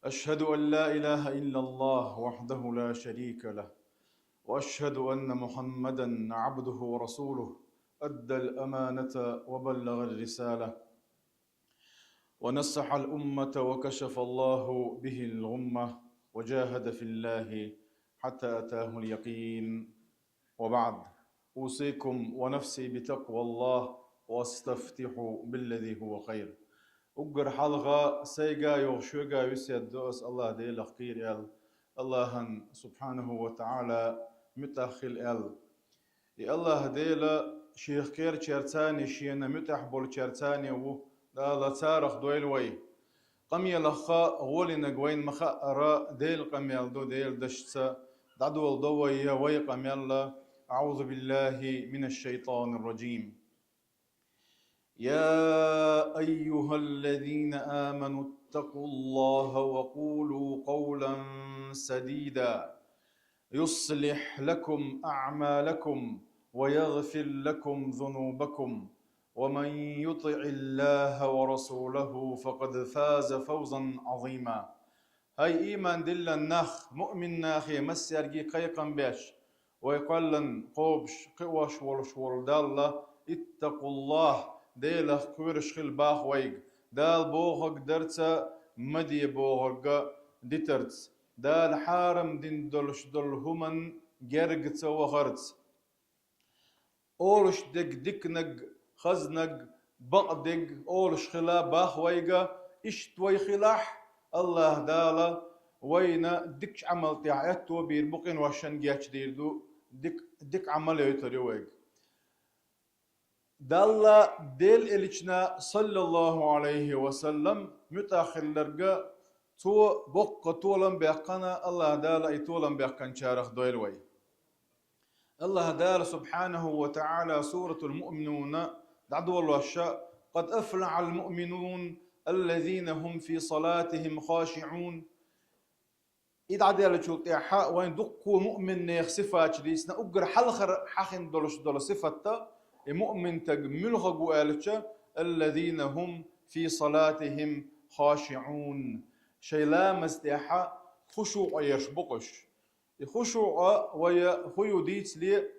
أشهد أن لا إله إلا الله وحده لا شريك له، وأشهد أن محمدًا عبده ورسوله، أدى الأمانة وبلغ الرسالة، ونصح الأمة وكشف الله به الغمة، وجاهد في الله حتى أتاه اليقين. وبعد، أوصيكم ونفسي بتقوى الله، واستفتح بالذي هو خير. أجر حلقة سيجا يغشوجا يسيد دوس الله دي الأخير الله سبحانه وتعالى متأخل يا الله ديلا شيخ كير شرتاني شينا متح بول شرتاني و لا تارخ دويل وي قم يلخا غولي نقوين مخا أرا ديل قم يلدو ديل دشتا دعدو الضوي وي قم يلا. أعوذ بالله من الشيطان الرجيم. يا أيها الذين آمنوا اتقوا الله وقولوا قولا سديدا يصلح لكم أعمالكم ويغفر لكم ذنوبكم، ومن يطع الله ورسوله فقد فاز فوزا عظيما. هاي إيمان دل النخ مؤمن ناخي مسيرجي قيقا بيش ويقلن قوبش قوش ولش دالله اتقوا الله ديله كورش خل باخ ويق دال بوغك درتا مدي بوغك ديترت دال حارم دين دلش دل همن جرقت وغرت أولش دك نق خزنق بقدق أولش خلا باخ ويقا اشتوي خلاح الله دالا وينا دك عمل تعيت وبير بقين وشن جاتش ديردو دك عمل يتري ويق دالا ديل إليشنا صلى الله عليه وسلم متأخر لرقا تو بق طولن بيقنا الله دالا يطولن بيقن شارخ دويل وي. الله دال سبحانه وتعالى سورة المؤمنون دعدو الله الشاء قد أفلح المؤمنون الذين هم في صلاتهم خاشعون. إذا عدل شو تحاء وين دقوا مؤمن يخصفات ليسنا أجر حلخر حخن دول صفته مؤمن تجملها جوالشة الذين هم في صلاتهم خاشعون. شيء لا مستحى خشوع يشبقش يخشوع ويا خيو ديت لي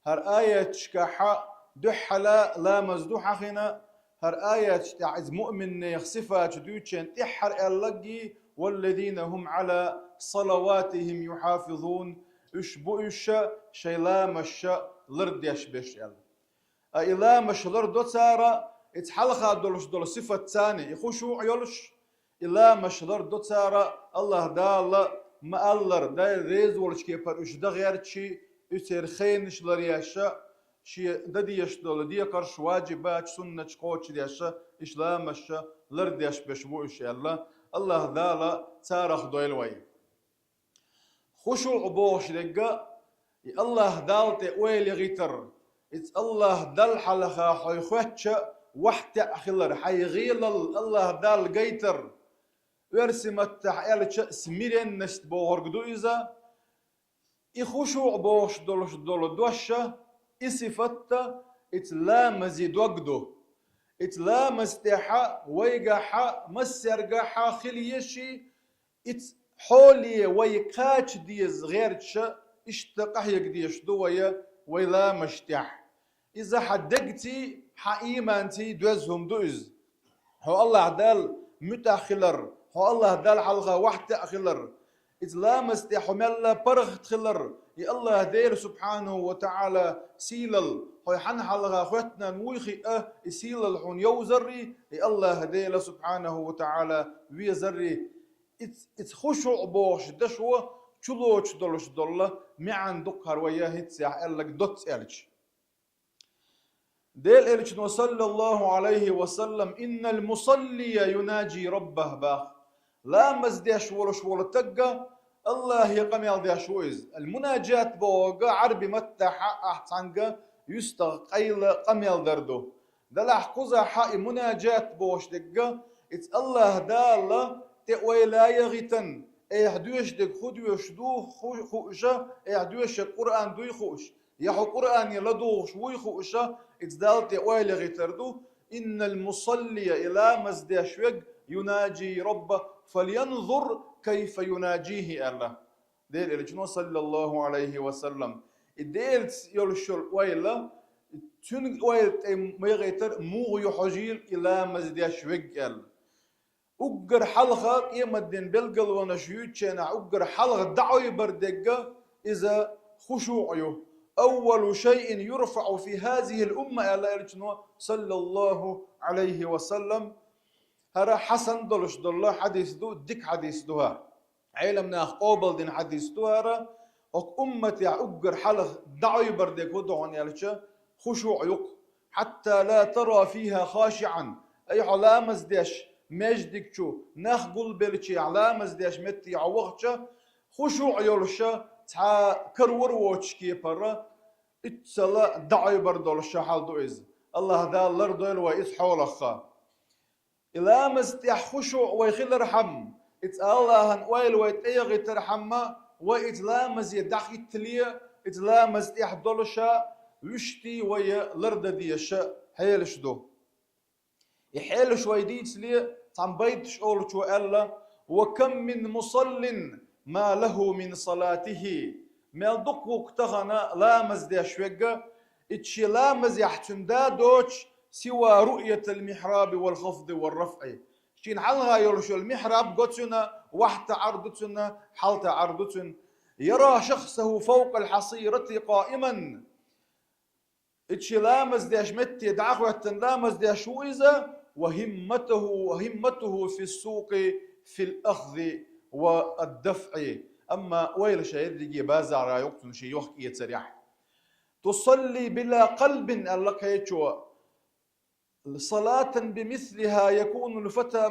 هر آية شكحة دحلا لا مزدوحة خنا هر آية تعز مؤمن يخصفها جدوتشن تحر اللقي والذين هم على صلواتهم يحافظون اشبؤش شيلا مش لرد يشبش إلا مش لرد تسارة اتحلخا دول صفة ثانية يخشوع يلش إلا مش لرد تسارة الله دال ما الله دا ريز ولش كيفر وش دا غير شيء يصير خينش لرياشة شيء دا ديش دول دي قرش واجبات سنة قوتش دياشة إيش لا مش لرد يش بشبوش الله دالا تارخ دويل وي خشوع بوش لقا الله دالت ويل غيتر الله دال حلخا حيخوتش وحت أخلر حيغيل الله دال غيتر ورسمت تحيل سميرين نشت بوغرقدو إذا يخشوع بوش دولش دول دوشة إصفتا إتلامزي دوغدو إتلامز تحا ويقحا مسرقحا خليشي إت حولي ويقاتش ديز غيرتشا اشتقح يقديش دوية ويلا مشتح إذا حدقتي حإيمانتي دوزهم دوز هو الله دال متأخلر هو الله دال حلقة واحدة أخلر إتلامز تحمل برغ تخلر يا الله دير سبحانه وتعالى سيلل هو حن حلقة خوتنا نويخي سيلل حون يوزري يا الله دير سبحانه وتعالى ويزري اتخشوا بوش دشوا شلوش دولش دولة معن دقهر وياه تسيح لك دوت إلش ديل إلش صلى الله عليه وسلم إن المصلي يناجي ربه باخ لا مزديش ولش ولا تقى الله يقم يالديش ويز المناجات بوغا عربي متى أحسنقا يستغقيل قم يالدردو دلح قزا حق مناجات بوش دقا ات الله دال تأويلا يغيتن احدوش دق خدوش دو خوشا احدوش القرآن دو يخوش يحو قرآن يلدو شوي خوشا اتدال تأويلا يغيتردو إن المصلي إلى مزديش ويق يناجي ربه فلينظر كيف يناجيه الله ديل إلجنو صلى الله عليه وسلم الديل يلشل ويلا تون ويل ميغيتر مو يحجيل إلى مزديش وجل أجر حلقة يمدن بلقل ونشيوتشنا أجر حلقة دعوي بردقة إذا خشوعه أول شيء يرفع في هذه الأمة إلى إلجنو صلى الله عليه وسلم هرا حسن دلش دلله حديث دو ديك حديث دوها علمنا قابل دين حديث دوها أمتي أجر حلق دعوي بردك ودعون يالشا خشوع يق حتى لا ترى فيها خاشعا أي علامة ديش مجدك شو نخقل بلشي علامة ديش متي عوقشا خشوع يالشا تا كرور واتشكي برا اتسلا دعوي بردولشا حال دوئز الله دا لردول وإس حولخا إلا مستيح خشوع ويخل رحم إت الله ويل ويتأيغ ترحمه وإتلامز يدخي تليه إتلامز إحضلشا وشتي ويا لرد ديشا حيلش دو يحيلش ويدي تليه تنبيتش أول شو ألا وكم من مصل ما له من صلاته ما دق وقتغنا لامز ديشوغا إتشي لامز يحتم دوش سوى رؤية المحراب والخفض والرفع شين حلها يرشو المحراب قتنا وحت عرضتنا حلت عرضتنا يرى شخصه فوق الحصيرة قائما اتش لامز ديش مت يدعخو لامز ديش وإذا وهمته في السوق في الأخذ والدفع أما ويل شهيد يجي بازع رايقتن شي يحكي يتسريح تصلي بلا قلب ألك يتشوى صلاة بمثلها يكون الفتى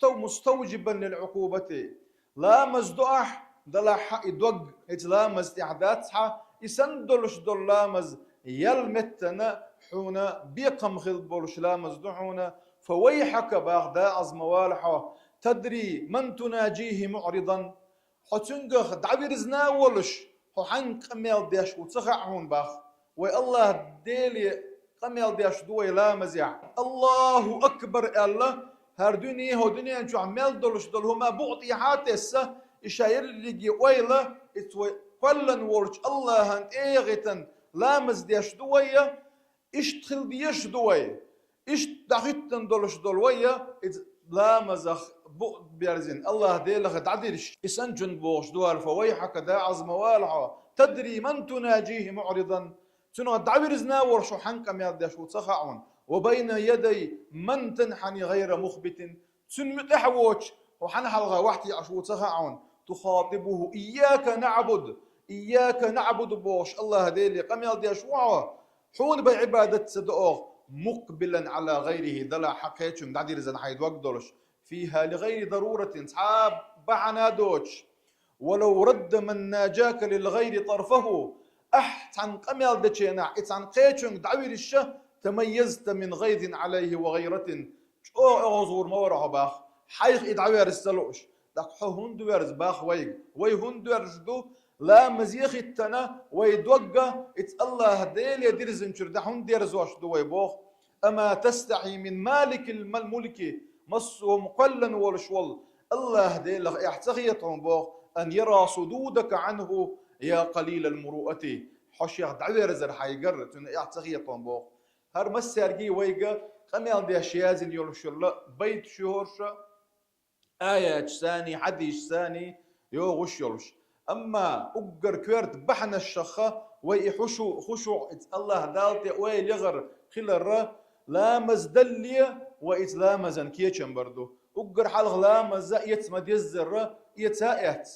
مستوجبا للعقوبة لا مزدوح دلا حق دوق اتلامز احداثها يسندلش دلامز يلمتنا حونا بيقم خلبولش لامز دحونا فويحك باغدا عزم والحا تدري من تناجيه معرضا حتنقخ دعبير زناولش حنق قميل ديش وتخعون باخ وي الله ديلي قميل ديش دوي لا مزيع الله أكبر الله هر دنيا هو دنيا انشو عمال دولش دول هما بغطي حاتسة إشاير اللي ويلا اتوي قلن ورش الله هند ايغتن لا مزديش دوية اشتخل ديش دوية اشت دخيتن دولش دولوية لا مزخ بغط بيرزين الله ديلغ تعديلش اسنجن بوغش دوال فويحك دا عزم والعا تدري من تناجيه معرضا شنو الدعبير زناور شو حنكم يا داش وتصخعون وبين يدي من تنحني غير مخبت شن متحوش وحنحلغا وحتي عشو تصخعون تخاطبه إياك نعبد بوش الله ديلي قم يا داش حون بعبادة صدقوه مقبلا على غيره دلا حقيتشم دعدير زن حيد وقدرش فيها لغير ضرورة صحاب بعنا دوش ولو رد من ناجاك للغير طرفه أحسن قميل دتشينا إتسان قيتشن دعوير الشه تميزت من غيظ عليه وغيرة شو أغزور مورع باخ حيخ إدعوير السلوش دك هندويرز باخ وي هندويرز دو لا مزيخ التنا ويدوقع إت الله ديل يدير زنشر ده هنديرز واش دو ويبوخ أما تستحي من مالك الملك مصو مقلا والشول الله ديل احتغيتهم بوخ أن يرى صدودك عنه يا قليل المروءة حشيخ دعوير زر حيقر تن اعتغيطون بوخ هر مسيرجي ويقا قميل دي شيازن يولشل بيت شهورش آية ثاني حديث ثاني يوغش يولش أما أقر كويرت بحنا الشخة ويحشو خشوع الله دالتي ويلغر خلر لا مزدلية وإتلامزن كيتشن بردو أقر حلغ لا مزا يتمد يزر يتائت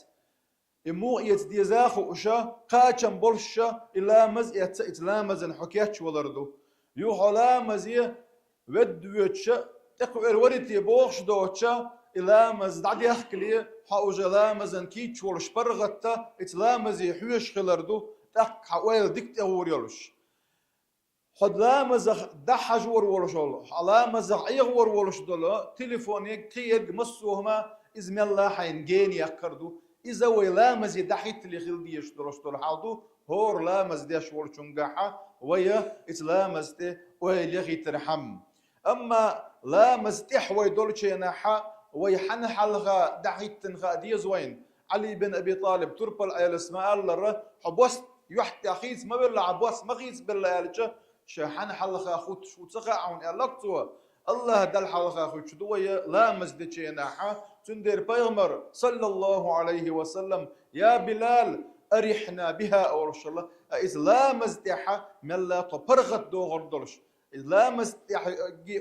إمو يتديزاخو أشا قاچن بولشا إلا مز إتلامزن حكيتش ولردو يوحو لا مزي ودوتشا تقوير وريتي بوخش دوتشا إلا مز دعدي أخكلي حاوجا لا مزن كيتش ولش برغتا إتلامزي حوش خلردو تق حويل ديكت أوريولش حد لا مزخ دحج ورولش لا مزخ أيغ ورولش دولا تليفوني كيرج مسوهما إزم الله حينجيني يكردو إذا ويلامز يدحيت اللي خل ديش درش حاضو هور لامز ديش ورشنجاحة ويا إتلامز تي ويلغي ترحم أما لامز تحوي دولشي ناحا ويحن حلغا دحيتن غا ديز وين علي بن ابي طالب تربل ايل اسماء الله حبوس يحت اخيس ما بالله عبوس ما خيس بالله الجه شحن حلغا خوت شو تسقى عون الكتو الله دل حلغا خوت شدو لا مزدجينا تندير بيغمر صلى الله عليه وسلم يا بلال ارحنا بها او رسول الله إذ لا مزدحة من لا تبرغت دو غردلش إذ لا مزدحة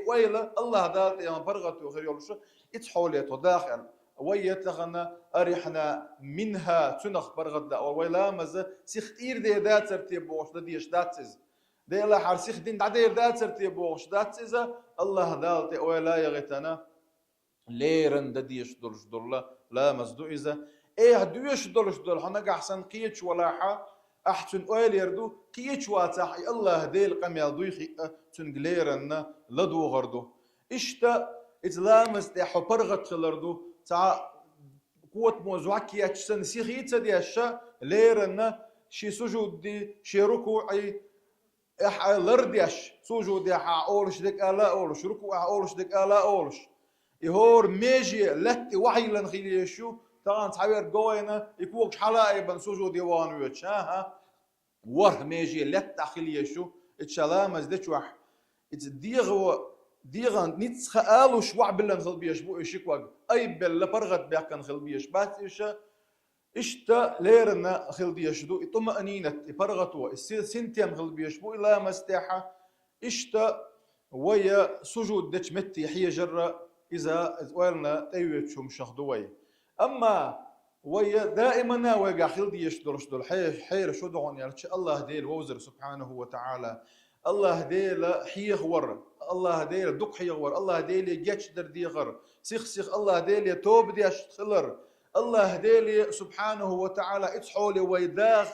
ويلا الله ذات يا برغت وغيرلش إتحولي تداخل ويتغنى أريحنا منها تنخ برغت دا ويلا مز سيختير دي ذات ترتيب وش ديش داتز دي لا حر سيخ دين دعير ذات ترتيب وش داتز الله ذات ويلا يغتنا ليرن دديش دولش دولا لا مزدو إذا إيه دويش دولش دول حنا أحسن قيتش ولا حا أحسن أويل يردو قيتش واتح الله ديل قم يضيخ تنقليرن لدو غردو إشتا إتلامس دي حبرغت خلردو تاع قوة موزوعكي أتشسن سيخيتا دي أشا ليرن شي سجود دي شي ركوعي إح لرديش سجود دي حا أولش ديك ألا أولش ركوع أولش ديك ألا أولش يهور ميجي لتي وحي لنخيليشو طبعا تعبير قوينا يكوكش حلا ايبن سوجو ديوان ويتش ها وره ميجي لت اخيليشو اتشلامز دتشوح ديغ نيتس خالو شوع بلن خلبيش بو يشكوا اي بل برغت بيكن خلبيش بات اشتا ليرنا خلبيش دو طمأنينة برغتو سنتيم خلبيش بو لا مستاحة اشتا ويا سجود دتش متي حي جرة اذا ويلنا تيوتشم شخدوي اما ويا دائما ويقع خلدي يشدرش دول حير شدعون يرتش الله ديل ووزر سبحانه وتعالى الله ديل حيغ ور الله ديل دق حيغ ور الله ديل يجتش در ديغر سيخ الله ديل يتوب ديش خلر الله ديل سبحانه وتعالى اتحولي ويداخ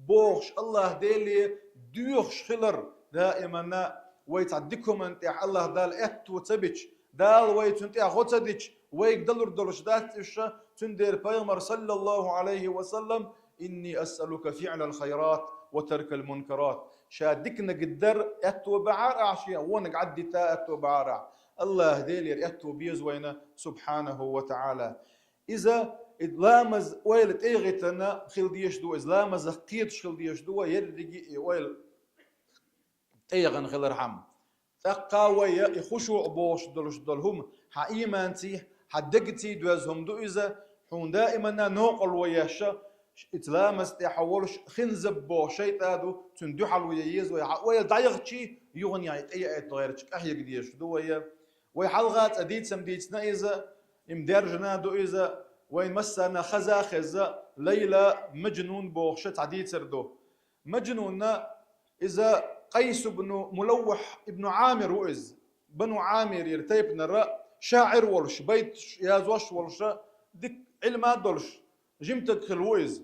بوخش الله ديل ديوخش خلر دائما ويتعدكم انت الله دال ات وتبج دال ويتنتي غوتديش ويقدر دولش دات إشا تندير بيغمر صلى الله عليه وسلم إني أسألك فعل الخيرات وترك المنكرات شادك نقدر أتو بعارع عشيا ونق عدي تا أتو بعارع الله ديلير أتو بيزوينا سبحانه وتعالى إذا إدلامز ويل تيغتنا خل ديشدو إدلامز قيدش خل ديشدو يرجي ويل تيغن خل رحم تقاوية يخشوا بوش دولش دولهم حقيمانتي حدقتي دوزهم دو إذا حون دائما نوقل وياشا إتلامس تحولش خنزب بو شيطادو تندوح الويايز ويدعيغتشي يغني أي تغيرتش أحيا قديش دو ويحلغات أديت سمديتنا إذا إمدارجنا دو إذا وين مسنا خزا ليلة مجنون بوخشت عديد سردو مجنون إذا قيس بن ملوح ابن عامر وإز بنو عامر يرتيب نرى شاعر ولش بيت يازوش ولش ديك علمات دولش جمتك خلويز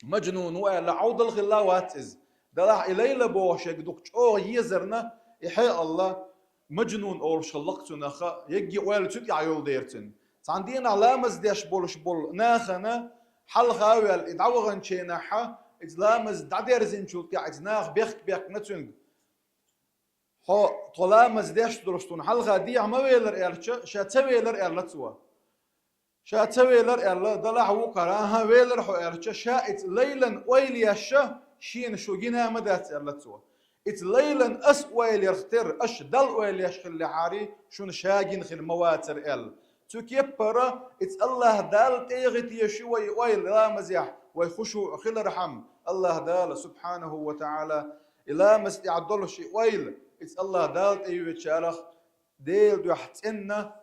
مجنون ولا عود الخلاوات إز دلح إليلا بوش يقدوك أو يزرنا يحيى الله مجنون أولش خلقتنا خا يجي ولا تدي عيول ديرتن عندنا علامز ديش بولش بول ناخنا حل خاوي الإدعوغن شيناحا إزلامز دعدير زنشوت قاعد ناخ بيك نتونج هو طلامز ديش درستون حلقة دي ما ويلر إرشة شاتويلر إرلتوا شاتويلر إرلا دلع وقراها ويلر حو إرشة شائت ليلا ويلياشة شين شو جينا مدات إرلتوا إت ليلا أس ويل يختر أش دل ويل يشخل لحاري شون شاجين خل مواتر إل تكيبرا إت الله دال تيغت يشوي ويل لا مزيح ويخشوا خل رحم الله دال سبحانه وتعالى إلا مستعدل شيء ويل إت الله دال تيوي تشارخ ديل دوحتنا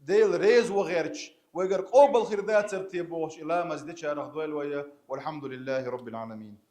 ديل ريز وغيرش ويقر قوبل خير ذات ترتيبوش إلا مزدي تشارخ دويل ويا والحمد لله رب العالمين.